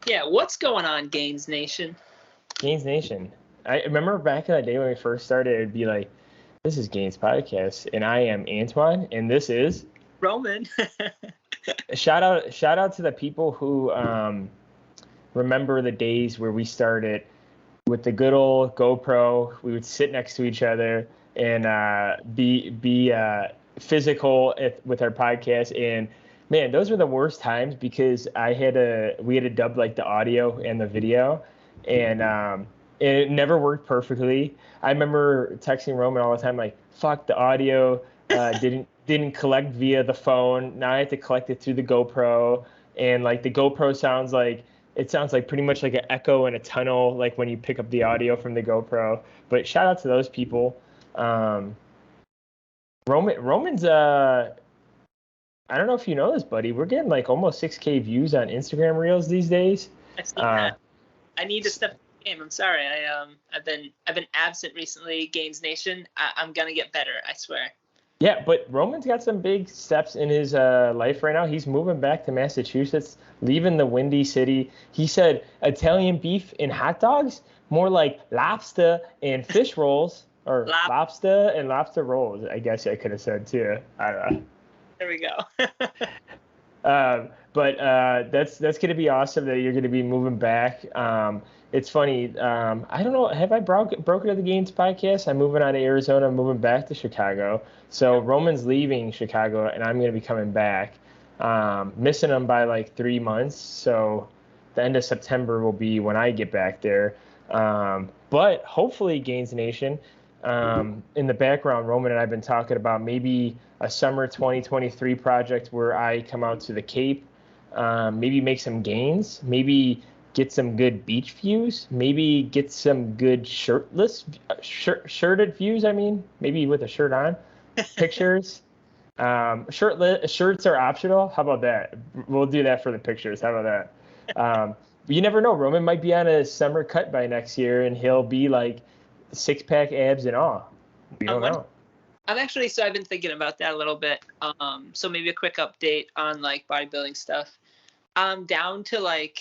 Yeah, what's going on, Gainz Nation? Gainz Nation. I remember back in the day when we first started, it'd be like, "This is Gainz Podcast, and I am Antoine, and this is." Roman. Shout out to the people who remember the days where we started with the good old GoPro. We would sit next to each other and be physical with our podcast. And man, those were the worst times because we had to dub like the audio and the video, and it never worked perfectly. I remember texting Roman all the time like, "Fuck, the audio didn't collect via the phone. Now I have to collect it through the GoPro, and like the GoPro sounds like." It sounds like pretty much like an echo in a tunnel, like when you pick up the audio from the GoPro. But shout out to those people. Um, Roman's I don't know if you know this, buddy. We're getting like almost 6K views on Instagram Reels these days. I've seen that. I need to step up the game. I'm sorry. I've been absent recently. Gainz Nation. I'm gonna get better. I swear. Yeah, but Roman's got some big steps in his life right now. He's moving back to Massachusetts, leaving the Windy City. He said Italian beef and hot dogs, more like lobster and fish rolls, or lobster and lobster rolls. I guess I could have said too. I don't know. There we go. But that's going to be awesome that you're going to be moving back. It's funny. I don't know. Have I broken the Gainz podcast? I'm moving out of Arizona. I'm moving back to Chicago. So Roman's leaving Chicago, and I'm going to be coming back. Missing him by like 3 months. So the end of September will be when I get back there. But hopefully, Gainz Nation. In the background, Roman and I have been talking about maybe a summer 2023 project where I come out to the Cape, maybe make some gains, maybe get some good beach views, maybe get some good shirted views. I mean, maybe with a shirt on, pictures. Shirts are optional. How about that? We'll do that for the pictures. How about that? You never know. Roman might be on a summer cut by next year, and he'll be like 6-pack abs and all. We don't know. So I've been thinking about that a little bit. So maybe a quick update on like bodybuilding stuff. I'm down to I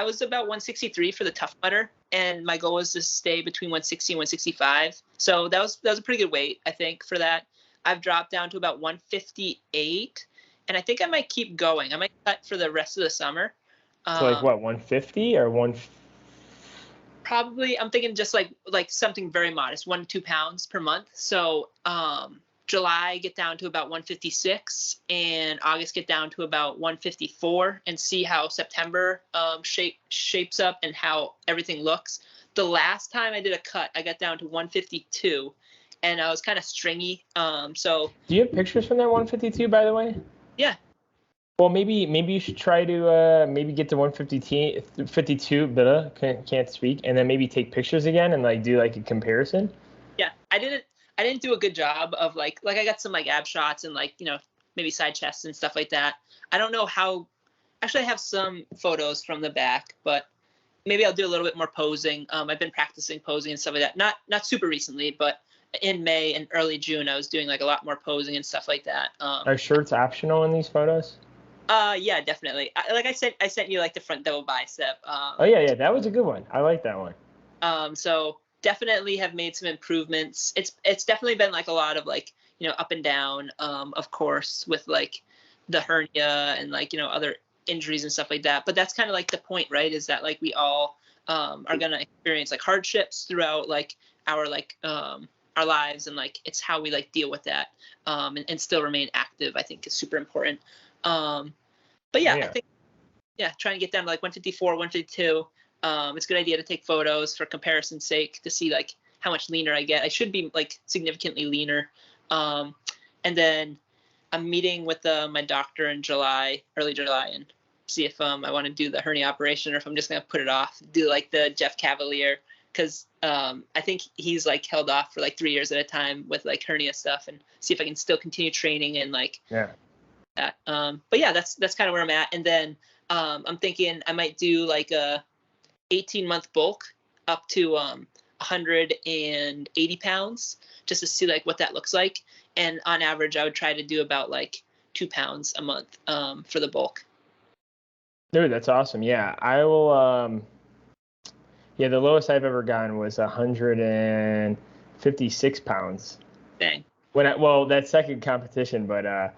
was about 163 for the Tough Mudder, and my goal was to stay between 160 and 165. So that was a pretty good weight, I think, for that. I've dropped down to about 158, and I think I might keep going. I might cut for the rest of the summer. So like what, 150 or 1? Probably, I'm thinking just like something very modest, 1 to 2 pounds per month. So July get down to about 156, and August get down to about 154, and see how September shapes up and how everything looks. The last time I did a cut, I got down to 152, and I was kind of stringy. So do you have pictures from that 152, by the way? Yeah. Well, maybe you should try to maybe get to 152, but can't speak, and then maybe take pictures again and like do like a comparison. Yeah, I didn't do a good job of like I got some like ab shots and like, maybe side chests and stuff like that. I don't know how. Actually, I have some photos from the back, but maybe I'll do a little bit more posing. I've been practicing posing and stuff like that. Not super recently, but in May and early June, I was doing like a lot more posing and stuff like that. Are shirts optional in these photos? Yeah, definitely. Like I sent you like the front double bicep. Oh yeah, that was a good one. I like that one. So definitely have made some improvements. It's definitely been like a lot of like, up and down, of course, with like the hernia and like, other injuries and stuff like that. But that's kind of like the point, right? Is that like we all are gonna experience like hardships throughout like our lives, and like it's how we like deal with that, and still remain active, I think is super important. But yeah, I think, trying to get down to like 154, 152. It's a good idea to take photos for comparison's sake to see like how much leaner I get. I should be like significantly leaner. And then I'm meeting with my doctor in early July, and see if I want to do the hernia operation or if I'm just going to put it off, do like the Jeff Cavalier, because I think he's like held off for like 3 years at a time with like hernia stuff, and see if I can still continue training and like that. But yeah, that's kind of where I'm at. And then I'm thinking I might do like a 18-month bulk up to 180 pounds, just to see like what that looks like. And on average, I would try to do about like 2 pounds a month for the bulk. Dude, that's awesome. Yeah, I will. Yeah, the lowest I've ever gone was 156 pounds. Dang. Well, that second competition, but I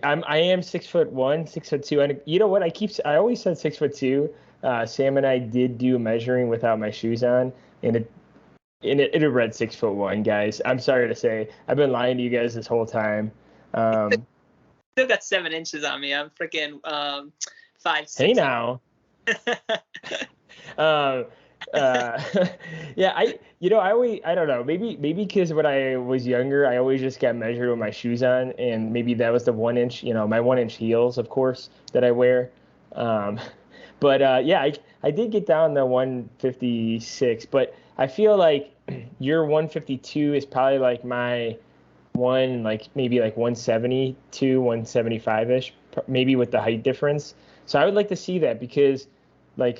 am 6'1", 6'2", and you know what? I always said 6'2". Sam and I did do measuring without my shoes on, and it read 6'1", guys. I'm sorry to say, I've been lying to you guys this whole time. Um, Still got 7 inches on me. I'm freaking five hey six. now. Um, uh, yeah, I don't know, maybe because when I was younger, I always just got measured with my shoes on, and maybe that was the 1 inch, my 1 inch heels, of course, that I wear. Um, but yeah, I did get down to 156, but I feel like your 152 is probably like my one, like maybe like 172, 175 ish, maybe with the height difference. So I would like to see that because, like,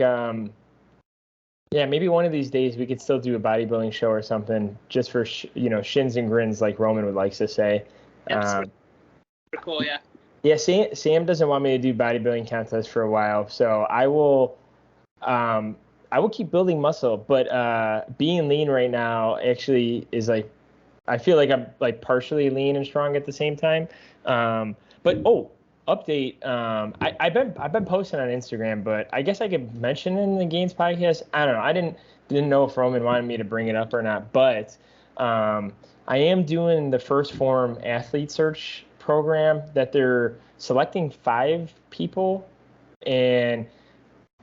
yeah, maybe one of these days we could still do a bodybuilding show or something just for shins and grins, like Roman would like to say. Yep, Um, super cool. Yeah. yeah, Sam doesn't want me to do bodybuilding contests for a while, so um, I will keep building muscle, but being lean right now actually is like I feel like I'm like partially lean and strong at the same time. But update. I've been posting on Instagram, but I guess I could mention in the Gainz podcast. I don't know. I didn't know if Roman wanted me to bring it up or not, but um, I am doing the First Form athlete search program that they're selecting 5 people, and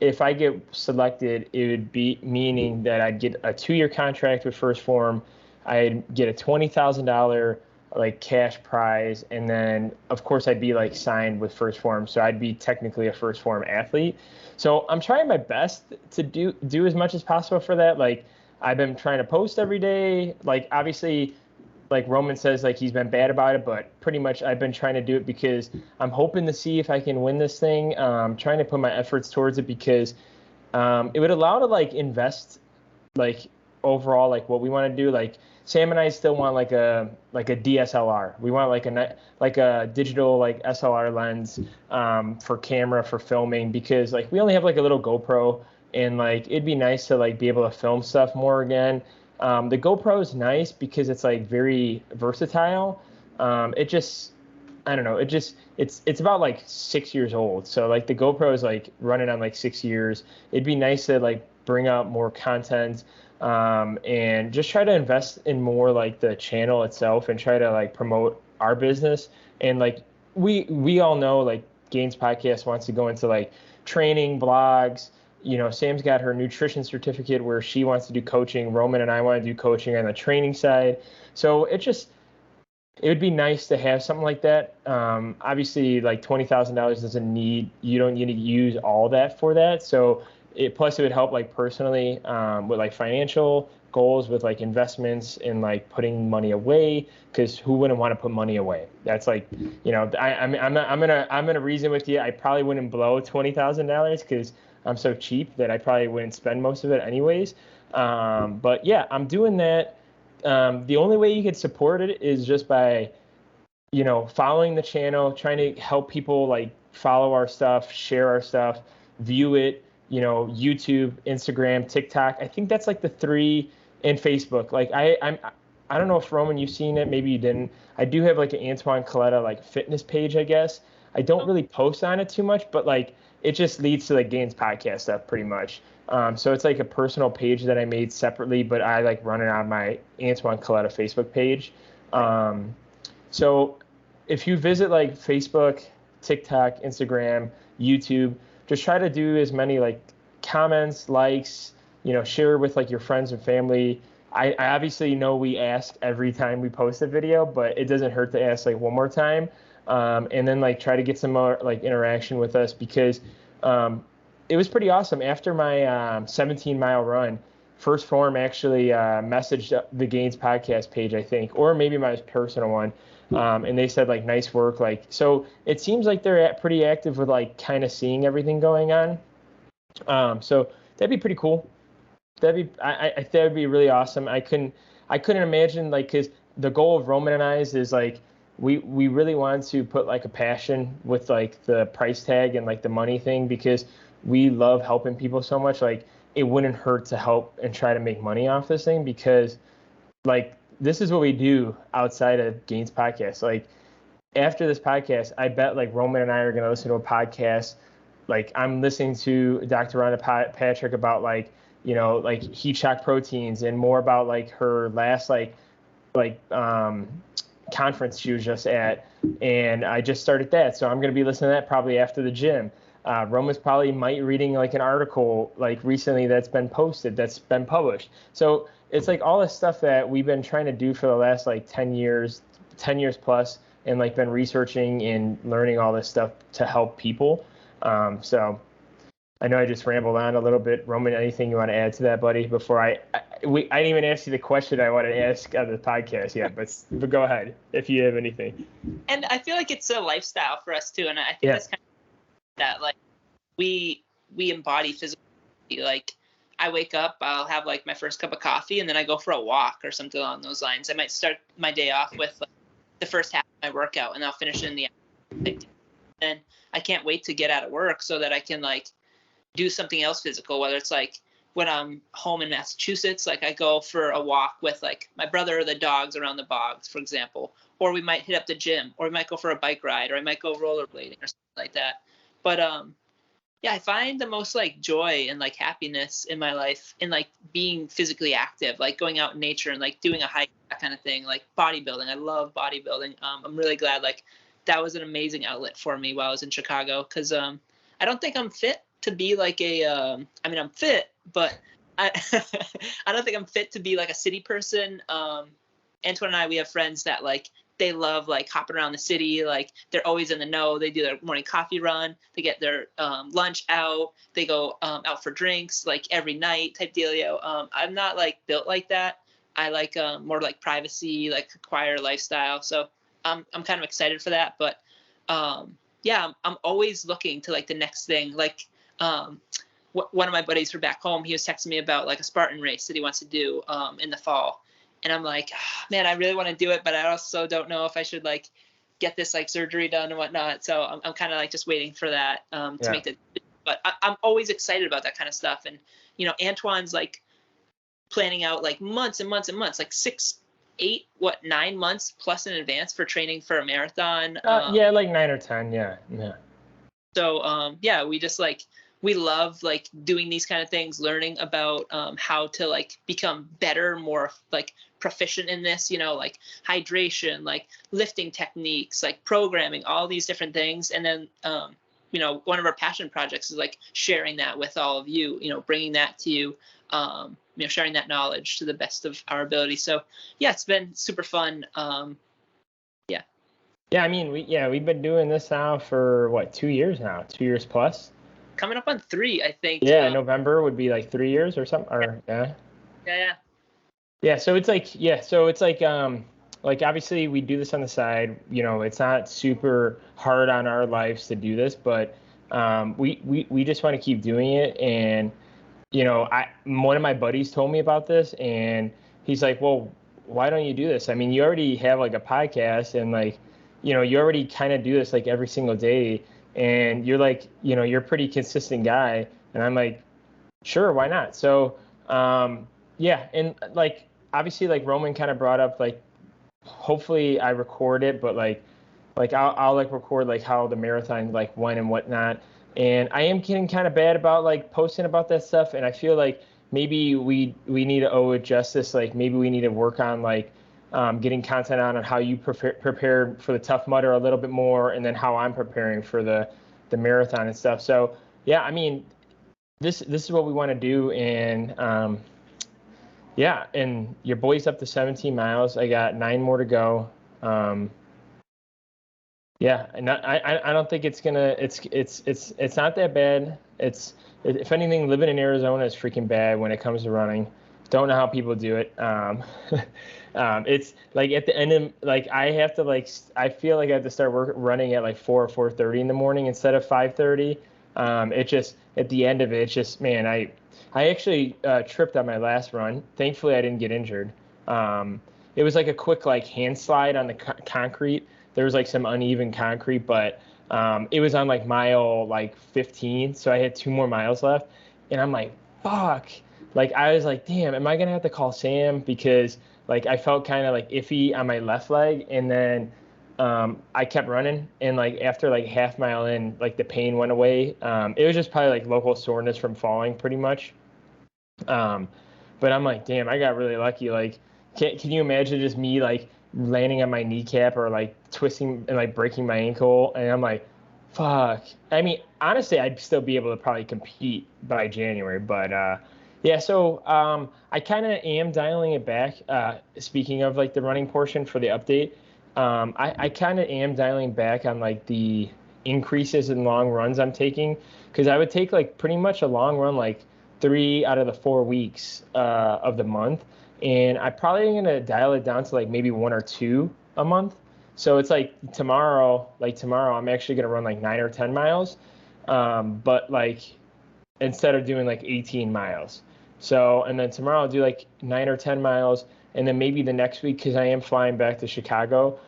if I get selected, it would be meaning that I'd get a 2-year contract with First Form. I'd get a $20,000 like cash prize, and then of course I'd be like signed with First Form, so I'd be technically a First Form athlete. So I'm trying my best to do as much as possible for that. Like I've been trying to post every day. Like obviously like Roman says, like he's been bad about it, but pretty much I've been trying to do it because I'm hoping to see if I can win this thing. Trying to put my efforts towards it because it would allow to like invest like overall like what we want to do. Like Sam and I still want like a DSLR. We want like a digital like SLR lens for camera for filming because like we only have like a little GoPro and like it'd be nice to like be able to film stuff more again. The GoPro is nice because it's like very versatile. It just I don't know. It's about like 6 years old. So like the GoPro is like running on like 6 years. It'd be nice to like bring out more content and just try to invest in more like the channel itself and try to like promote our business. And like we all know like Gainz Podcast wants to go into like training blogs. Sam's got her nutrition certificate where she wants to do coaching. Roman and I want to do coaching on the training side. So it would be nice to have something like that. Obviously, like $20,000 you don't need to use all that for that. So plus it would help like personally with like financial goals with like investments and like putting money away because who wouldn't want to put money away? That's like, I'm gonna reason with you. I probably wouldn't blow $20,000 because I'm so cheap that I probably wouldn't spend most of it anyways. But yeah, I'm doing that. The only way you could support it is just by, following the channel, trying to help people like follow our stuff, share our stuff, view it, YouTube, Instagram, TikTok. I think that's like the three, and Facebook. Like I don't know if Roman, you've seen it, maybe you didn't. I do have like an Antoine Coletta like fitness page, I guess. I don't really post on it too much, but like it just leads to like Gainz podcast stuff pretty much. So it's like a personal page that I made separately, but I like run it on my Antoine Coletta Facebook page. So if you visit like Facebook, TikTok, Instagram, YouTube, just try to do as many like comments, likes, share with like your friends and family. I obviously know we ask every time we post a video, but it doesn't hurt to ask like one more time. And then like try to get some more like interaction with us because it was pretty awesome. After my 17-mile run, First Form actually messaged the Gainz podcast page, I think, or maybe my personal one. And they said like nice work. Like, so it seems like they're pretty active with like kind of seeing everything going on. So that'd be pretty cool. I that'd be really awesome. I couldn't imagine like, cause the goal of Roman and I is like, we really wanted to put like a passion with like the price tag and like the money thing, because we love helping people so much. Like it wouldn't hurt to help and try to make money off this thing, because like this is what we do outside of Gainz podcast. Like after this podcast, I bet like Roman and I are going to listen to a podcast. Like I'm listening to Dr. Rhonda Patrick about like, like heat shock proteins, and more about like her last conference she was just at. And I just started that. So I'm going to be listening to that probably after the gym. Roman's probably might reading like an article like recently that's been posted, that's been published. So it's like all this stuff that we've been trying to do for the last like 10 years plus, and like been researching and learning all this stuff to help people. So I know I just rambled on a little bit. Roman, anything you want to add to that, buddy? Before I didn't even ask you the question I wanted to ask on the podcast yet, but go ahead if you have anything. And I feel like it's a lifestyle for us too, and I think that's kind of that, like we embody physical. Like I wake up, I'll have like my first cup of coffee, and then I go for a walk or something along those lines. I might start my day off with like, the first half of my workout, and I'll finish it in the afternoon. And I can't wait to get out of work so that I can like do something else physical, whether it's like when I'm home in Massachusetts, like I go for a walk with like my brother or the dogs around the bogs, for example, or we might hit up the gym, or we might go for a bike ride, or I might go rollerblading or something like that. But yeah, I find the most like joy and like happiness in my life in like being physically active, like going out in nature and like doing a hike, that kind of thing, like bodybuilding. I love bodybuilding. I'm really glad like that was an amazing outlet for me while I was in Chicago, because I don't think I'm fit to be like I mean, I'm fit, but I I don't think I'm fit to be like a city person. Antoine and I, we have friends that like they love like hopping around the city. Like they're always in the know. They do their morning coffee run. They get their lunch out. They go out for drinks like every night type dealio. I'm not like built like that. I like more like privacy, like a quieter lifestyle. So I'm kind of excited for that. But yeah, I'm always looking to like the next thing. Like one of my buddies from back home, he was texting me about like a Spartan race that he wants to do in the fall. And I'm like, oh, man, I really want to do it, but I also don't know if I should like get this like surgery done and whatnot. So I'm kind of like just waiting for that to make the. But I'm always excited about that kind of stuff. And Antoine's like planning out like months and months and months, like 9 months plus in advance for training for a marathon. Yeah, like 9 or 10. Yeah. So yeah, we just like. We love like doing these kind of things, learning about how to like become better, more like proficient in this, like hydration, like lifting techniques, like programming, all these different things. And then, one of our passion projects is like sharing that with all of you, bringing that to you, sharing that knowledge to the best of our ability. So yeah, it's been super fun. Yeah. Yeah. I mean, we've been doing this now for what, 2 years now, 2 years plus. Coming up on 3, I think. Yeah, November would be like 3 years or something. Or Yeah. So it's like obviously we do this on the side. It's not super hard on our lives to do this, but we just want to keep doing it. And one of my buddies told me about this, and he's like, well, why don't you do this? I mean, you already have like a podcast, and like you already kind of do this like every single day. And you're like, you're a pretty consistent guy. And I'm like, sure, why not? So, yeah. And like, obviously like Roman kind of brought up, like, hopefully I record it, but like I'll like record like how the marathon like went and whatnot. And I am getting kind of bad about like posting about that stuff. And I feel like maybe we need to owe it justice. Like maybe we need to work on like, getting content on how you prepare for the Tough Mudder a little bit more, and then how I'm preparing for the marathon and stuff. So yeah, I mean, this is what we want to do. And yeah, and your boy's up to 17 miles. I got 9 more to go. Yeah, and I don't think it's not that bad. If anything, living in Arizona is freaking bad when it comes to running. Don't know how people do it. It's like at the end of like I have to like I feel like I have to start running at like 4 or 4:30 in the morning instead of 5:30. It just at the end of it, it's just, man, I actually tripped on my last run. Thankfully, I didn't get injured. It was like a quick like hand slide on the concrete, there was like some uneven concrete, but it was on like mile like 15, so I had 2 more miles left, and I'm like, fuck. Like I was like, damn, am I gonna have to call Sam because like I felt kind of like iffy on my left leg, and then I kept running, and like after like half mile in, like the pain went away. It was just probably like local soreness from falling, pretty much. Um, but I'm like, damn, I got really lucky. Like, can you imagine just me like landing on my kneecap or like twisting and like breaking my ankle? And I'm like, fuck. I mean, honestly, I'd still be able to probably compete by January. But yeah, so I kind of am dialing it back. Speaking of like the running portion for the update, I kind of am dialing back on like the increases in long runs I'm taking, because I would take like pretty much a long run like 3 out of the 4 weeks of the month, and I'm probably gonna dial it down to like maybe 1 or 2 a month. So it's like tomorrow, I'm actually gonna run like 9 or 10 miles, but like instead of doing like 18 miles. So and then tomorrow I'll do like 9 or 10 miles, and then maybe the next week, because I am flying back to Chicago,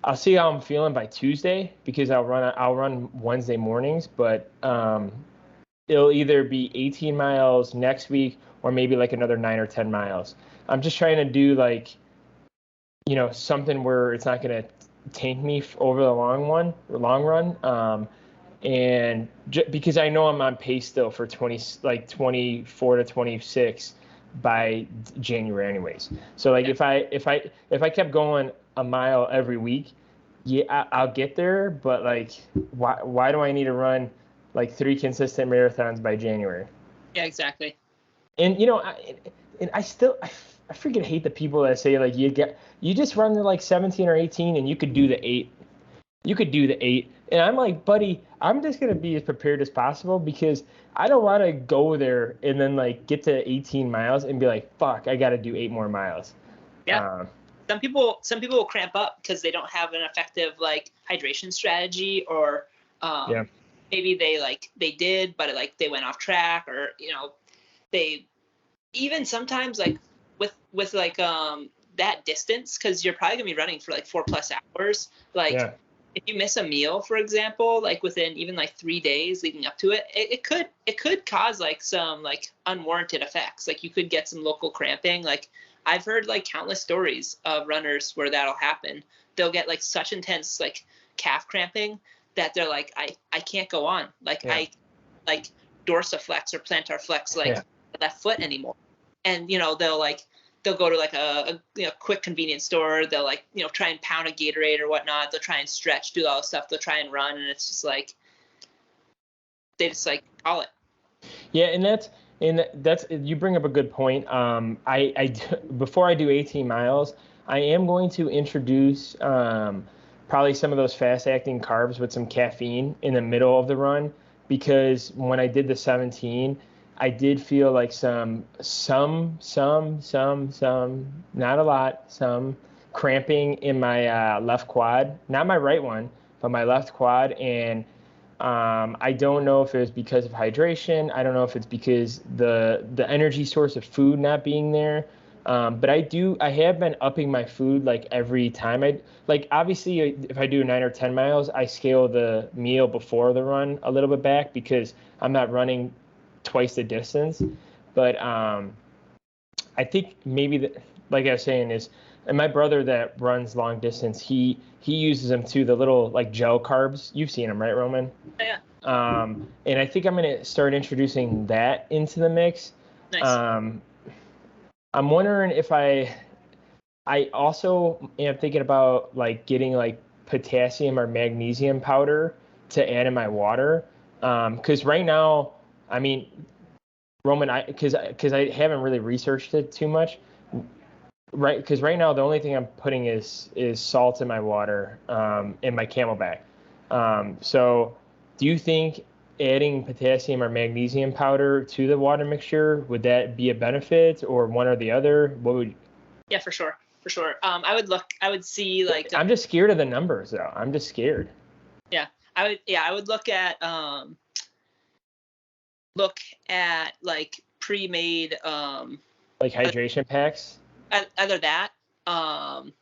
I'll see how I'm feeling by Tuesday, because I'll run Wednesday mornings, but it'll either be 18 miles next week or maybe like another 9 or 10 miles. I'm just trying to do like, something where it's not going to tank me over the long run. And because I know I'm on pace still for 24 to 26 by January anyways. So like if I kept going a mile every week, yeah, I'll get there, but like why do I need to run like 3 consistent marathons by January? Yeah, exactly. And I freaking hate the people that say like you just run to like 17 or 18 and you could do the 8. You could do the 8. And I'm like, buddy, I'm just gonna be as prepared as possible, because I don't want to go there and then like get to 18 miles and be like, fuck, I got to do 8 more miles. Yeah. Some people will cramp up because they don't have an effective like hydration strategy, or Yeah. maybe they did, but they went off track, or they even sometimes like with like that distance, because you're probably gonna be running for like 4+ hours. Like Yeah. if you miss a meal, for example, like within even like 3 days leading up to it, it could cause like some like unwarranted effects. Like you could get some local cramping. Like I've heard like countless stories of runners where that'll happen. They'll get like such intense like calf cramping that they're like, I can't go on. Like Yeah. I like dorsiflex or plantar flex like Yeah. left foot anymore. And they'll go to like a quick convenience store. They'll like try and pound a Gatorade or whatnot. They'll try and stretch, do all this stuff. They'll try and run, and it's just like they just like call it. Yeah, and that's you bring up a good point. Before I do 18 miles, I am going to introduce probably some of those fast-acting carbs with some caffeine in the middle of the run, because when I did the 17, I did feel like some, not a lot, some cramping in my left quad, not my right one, but my left quad. And I don't know if it was because of hydration. I don't know if it's because the energy source of food not being there. But I have been upping my food like every time obviously if I do 9 or 10 miles, I scale the meal before the run a little bit back, because I'm not running twice the distance. But I think maybe like I was saying is, and my brother that runs long distance, he uses them too, the little like gel carbs. You've seen them, right, Roman? Yeah. And I think I'm gonna start introducing that into the mix. Nice. I'm wondering if I also am thinking about like getting like potassium or magnesium powder to add in my water. Because right now, I mean, Roman, because I haven't really researched it too much. Right, because right now the only thing I'm putting is salt in my water, in my Camelback. So, do you think adding potassium or magnesium powder to the water mixture, would that be a benefit, or one or the other? What would? Yeah, for sure. I would see like I'm just scared of the numbers, though. I'm just scared. Yeah, I would look at like pre-made like hydration packs. Either that, um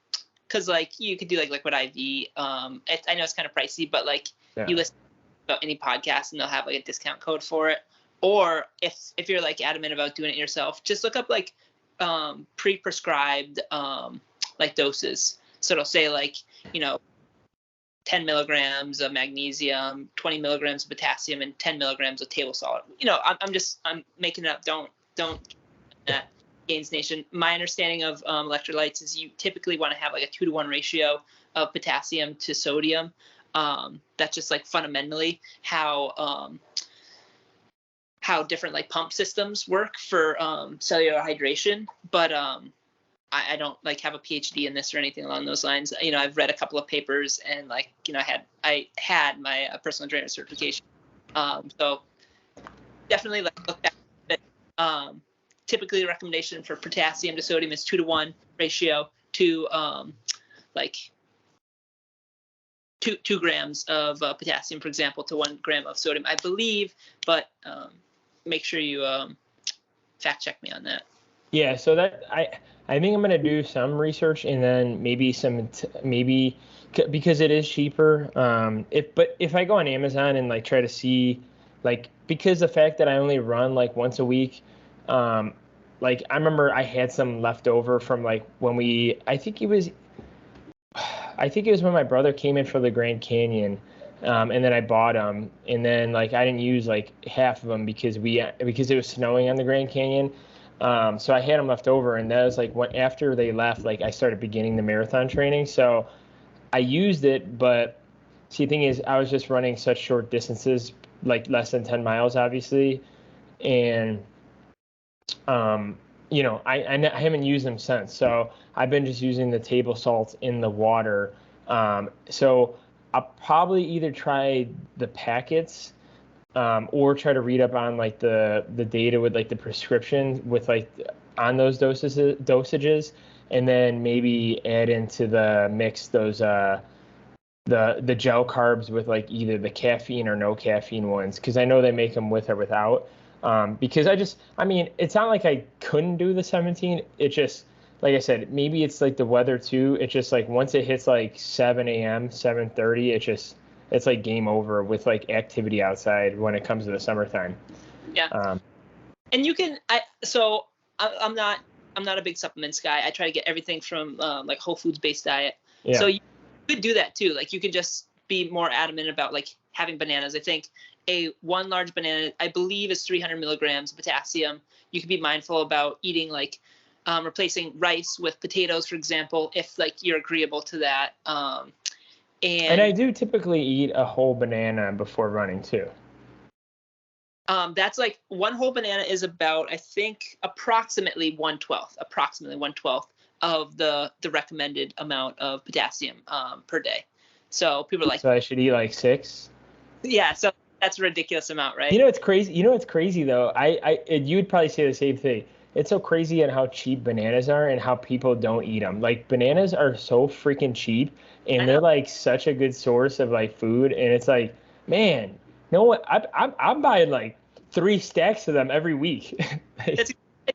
because like you could do like liquid IV. I know it's kind of pricey, but like you listen about any podcast and they'll have like a discount code for it. Or if you're like adamant about doing it yourself, just look up like pre-prescribed like doses. So it'll say like, 10 milligrams of magnesium, 20 milligrams of potassium, and 10 milligrams of table salt. I'm making it up. Don't that Gainz Nation. My understanding of electrolytes is you typically want to have like a 2-to-1 ratio of potassium to sodium. That's just like fundamentally how different like pump systems work for cellular hydration. But I don't like have a PhD in this or anything along those lines. I've read a couple of papers and like, I had my personal trainer certification. So definitely like look at it. Typically the recommendation for potassium to sodium is 2-to-1 ratio to like 2 grams of potassium, for example, to 1 gram of sodium, I believe, but make sure you fact check me on that. Yeah, so that I think I'm gonna do some research and then maybe because it is cheaper. If I go on Amazon and like try to see, like, because the fact that I only run like once a week, like I remember I had some left over from like when I think it was when my brother came in for the Grand Canyon. And then I bought them, and then like I didn't use like half of them because it was snowing on the Grand Canyon. So I had them left over, and that was like after they left, like I started beginning the marathon training. So I used it, but see, the thing is, I was just running such short distances, like less than 10 miles, obviously, and I haven't used them since. So I've been just using the table salt in the water. So I'll probably either try the packets, or try to read up on like the data with like the prescription with like on those dosages, and then maybe add into the mix those the gel carbs with like either the caffeine or no caffeine ones, because I know they make them with or without. Because it's not like I couldn't do the 17. It just, like I said, maybe it's like the weather too. It's just like once it hits like 7 a.m., 7:30, it's like game over with like activity outside when it comes to the summertime. Yeah. And you can, I'm not a big supplements guy. I try to get everything from like whole foods based diet. Yeah. So you could do that too. Like you could just be more adamant about like having bananas. I think one large banana, I believe, is 300 milligrams of potassium. You could be mindful about eating like replacing rice with potatoes, for example, if like you're agreeable to that. And I do typically eat a whole banana before running too. That's like one whole banana is about, I think, approximately 1/12 of the recommended amount of potassium per day. So people are like, so I should eat like 6. Yeah, so that's a ridiculous amount, right? It's crazy. It's crazy though. You would probably say the same thing. It's so crazy at how cheap bananas are and how people don't eat them. Like bananas are so freaking cheap, and they're like such a good source of like food. And it's like, man, no one. I'm buying like 3 stacks of them every week. I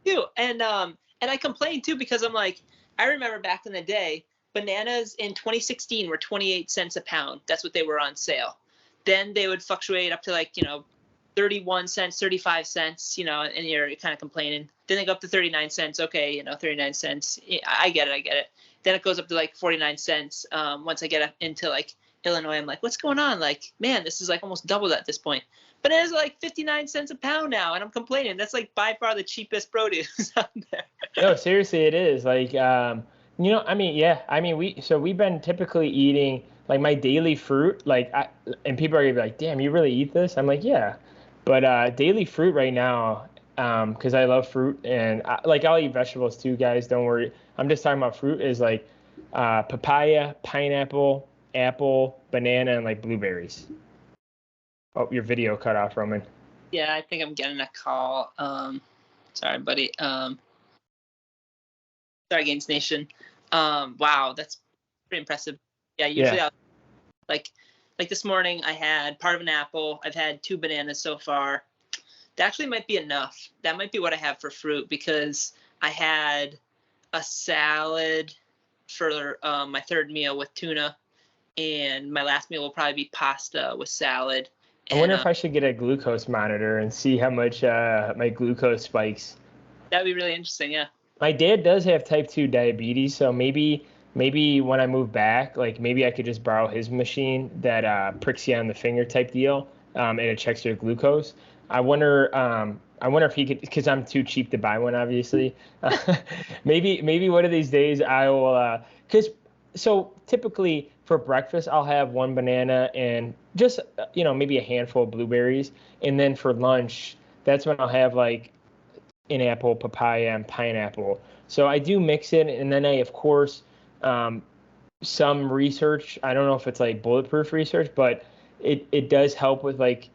do, and I complain too because I'm like, I remember back in the day, bananas in 2016 were 28 cents a pound. That's what they were on sale. Then they would fluctuate up to like 31 cents, 35 cents, and you're kind of complaining. Then they go up to 39 cents. Okay, 39 cents. I get it. Then it goes up to like 49 cents. Once I get up into like Illinois, I'm like, what's going on? Like, man, this is like almost doubled at this point. But it is like 59 cents a pound now, and I'm complaining. That's like by far the cheapest produce out there. No, seriously, it is. Like, we've been typically eating like my daily fruit, like, and people are gonna be like, damn, you really eat this? I'm like, yeah. But daily fruit right now, because I love fruit, and I'll eat vegetables too, guys. Don't worry. I'm just talking about fruit is like papaya, pineapple, apple, banana, and like blueberries. Oh, your video cut off, Roman. Yeah, I think I'm getting a call. Sorry, buddy. Sorry, Gainz Nation. Wow, that's pretty impressive. Yeah, usually I'll, like this morning I had part of an apple. I've had 2 bananas so far. That actually might be enough. That might be what I have for fruit, because I had a salad for my third meal with tuna, and my last meal will probably be pasta with salad. I wonder if I should get a glucose monitor and see how much my glucose spikes. That'd be really interesting, yeah. My dad does have type 2 diabetes, so maybe when I move back, like maybe I could just borrow his machine that pricks you on the finger type deal, and it checks your glucose. I wonder if he could, because I'm too cheap to buy one, obviously. Maybe one of these days I will, because so typically for breakfast I'll have one banana and just maybe a handful of blueberries, and then for lunch that's when I'll have like an apple, papaya, and pineapple. So I do mix it, and then I of course some research. I don't know if it's like bulletproof research, but it does help with like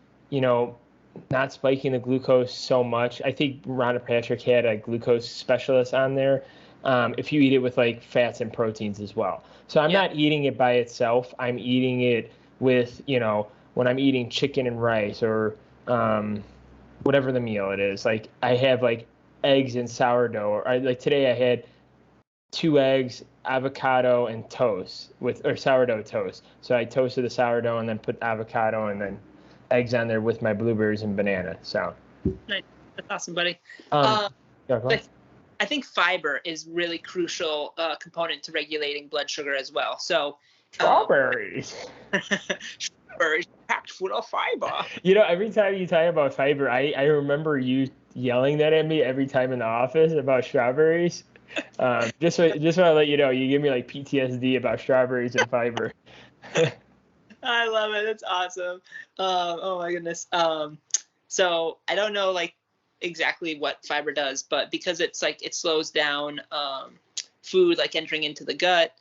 not spiking the glucose so much. I think Rhonda Patrick had a glucose specialist on there. If you eat it with like fats and proteins as well. So I'm not eating it by itself. I'm eating it with, when I'm eating chicken and rice or whatever the meal it is. Like I have like eggs and sourdough. Or like today I had 2 eggs, avocado, and toast or sourdough toast. So I toasted the sourdough and then put avocado and then eggs on there with my blueberries and banana. So nice. That's awesome, buddy. I think fiber is really crucial component to regulating blood sugar as well. So strawberries. Strawberries packed full of fiber. Every time you talk about fiber, I remember you yelling that at me every time in the office about strawberries. Just want to let you know, you give me like PTSD about strawberries and fiber. I love it. That's awesome. Oh my goodness. So I don't know like exactly what fiber does, but because it's like it slows down food like entering into the gut,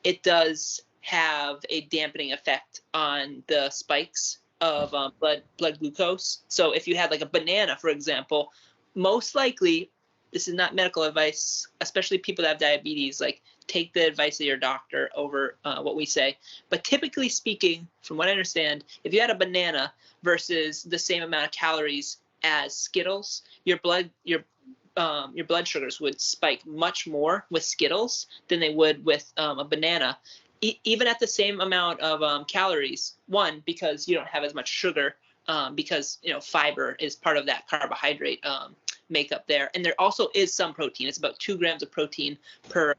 it does have a dampening effect on the spikes of blood glucose. So if you had like a banana, for example, most likely, this is not medical advice, especially people that have diabetes, like take the advice of your doctor over what we say. But typically speaking, from what I understand, if you had a banana versus the same amount of calories as Skittles, your blood sugars would spike much more with Skittles than they would with a banana, even at the same amount of calories. One, because you don't have as much sugar, because fiber is part of that carbohydrate makeup there, and there also is some protein. It's about 2 grams of protein per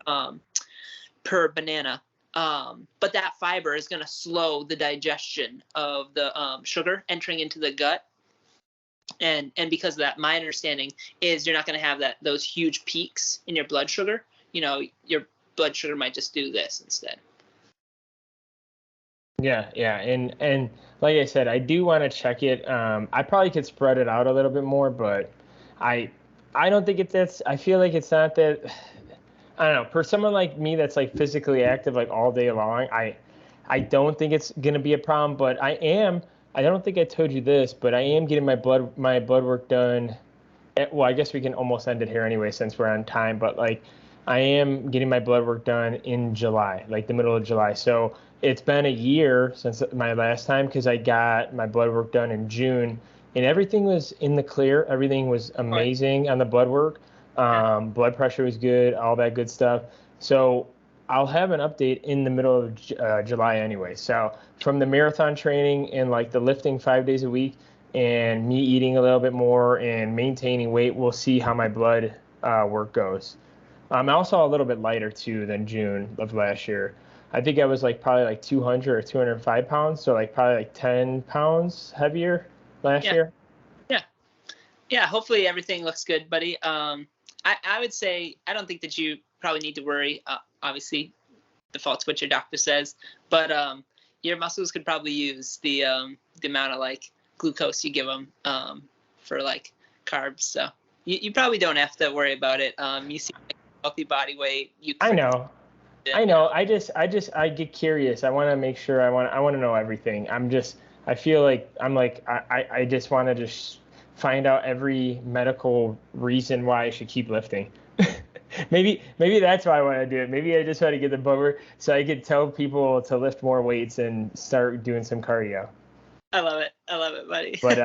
banana. But that fiber is going to slow the digestion of the sugar entering into the gut. And because of that, my understanding is you're not going to have those huge peaks in your blood sugar. Your blood sugar might just do this instead. Yeah, and like I said, I do want to check it. I probably could spread it out a little bit more, but I don't think I feel like it's not that. I don't know. For someone like me that's like physically active like all day long, I don't think it's gonna be a problem. But I don't think I told you this, but I am getting my blood work done. Well, I guess we can almost end it here anyway since we're on time. But like, I am getting my blood work done in July, like the middle of July. So it's been a year since my last time because I got my blood work done in June, and everything was in the clear. Everything was amazing on the blood work. Blood pressure was good, all that good stuff. So I'll have an update in the middle of July anyway. So from the marathon training and like the lifting 5 days a week and me eating a little bit more and maintaining weight, we'll see how my blood work goes. I'm also a little bit lighter too than June of last year. I think I was probably like 200 or 205 pounds. So like probably like 10 pounds heavier last year. Yeah. Hopefully everything looks good, buddy. I would say, I don't think that you probably need to worry. Obviously, default to what your doctor says, but your muscles could probably use the amount of like glucose you give them for like carbs. So you probably don't have to worry about it. You seem like a healthy body weight. I know. I get curious. I want to make sure. I want to know everything. I feel like I just want to just find out every medical reason why I should keep lifting. maybe that's why I want to do it. Maybe I just want to get the blood so I could tell people to lift more weights and start doing some cardio. I love it, buddy. But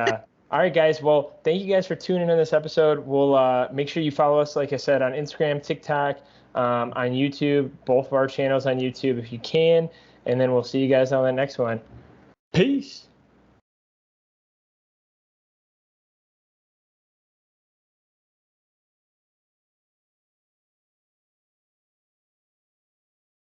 all right, guys. Well, thank you guys for tuning in this episode. We'll make sure you follow us, like I said, on Instagram, TikTok, on YouTube, both of our channels on YouTube if you can. And then we'll see you guys on the next one. Peace.